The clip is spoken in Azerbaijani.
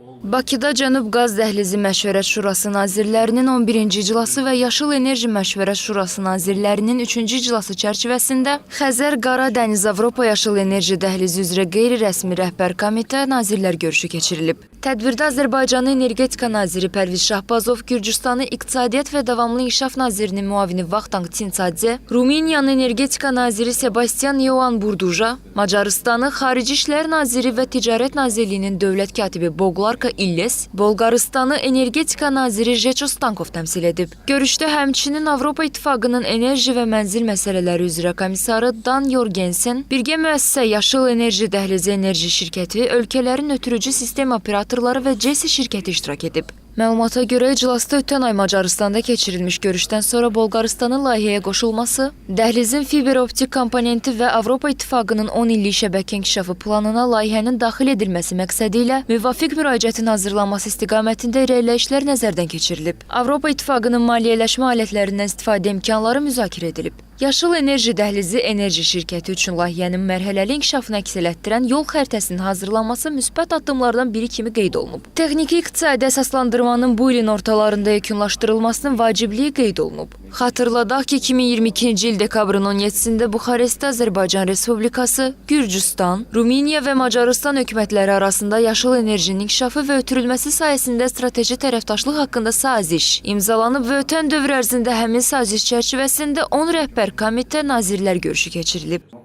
Bakıda Cənub Qaz Dəhlizi Məşvərət Şurası Nazirlərinin 11-ci iclası və Yaşıl Enerji Məşvərət Şurası Nazirlərinin 3-cü iclası çərçivəsində Xəzər-Qara Dəniz Avropa Yaşıl Enerji Dəhlizi üzrə qeyri-rəsmi rəhbər komitə nazirlər görüşü keçirilib. Tədbirdə Azərbaycanın Energetika Naziri Pərviz Şahbazov, Gürcüstanın İqtisadiyyat və Davamlı İnkişaf Nazirinin müavini Vaxtang Çinçadze, Rumıniyanın Energetika Naziri Sebastian Ioan Burduja, Macarıstanın Xarici İşlər Naziri və Ticarət Nazirliyinin dövlət katibi Boglarka İlles, Bolqarıstanı Energetika Naziri Jeço Stankov təmsil edib. Görüşdə həmçinin Avropa İttifaqının enerji və mənzil məsələləri üzrə komissarı Dan Jorgensen, birgə müəssisə Yaşıl Enerji Dəhlizi Enerji Şirkəti, ölkələrin ötürücü sistem operatorları və CESI şirkəti iştirak edib. Məlumata görə iclasda ötən ay Macarıstanda keçirilmiş görüşdən sonra Bolqarıstanın layihəyə qoşulması, dəhlizin fiber optik komponenti və Avropa İttifaqının 10 illik şəbəkə inkişafı planına layihənin daxil edilməsi məqsədi ilə müvafiq müraciətin hazırlanması istiqamətində irəliləyişlər nəzərdən keçirilib. Avropa İttifaqının maliyyələşmə alətlərindən istifadə imkanları müzakirə edilib. Yaşıl Enerji Dəhlizi Enerji Şirkəti üçün layihənin mərhələli inkişafını əks elətdirən yol xəritəsinin hazırlanması müsbət addımlardan biri kimi qeyd olunub. Texniki iqtisadi əsaslandırmanın bu ilin ortalarında yekunlaşdırılmasının vacibliyi qeyd olunub. Xatırladaq ki, 2022-ci il dekabrın 17-sində Buxarestdə Azərbaycan Respublikası, Gürcüstan, Rumıniya və Macarıstan hökumətləri arasında yaşıl enerjinin inkişafı və ötürülməsi sayəsində strateji tərəfdaşlıq haqqında saziş imzalanıb və ötən dövr ərzində həmin saziş çərçivəsində 10 rəhbər komitə nazirlər görüşü keçirilib.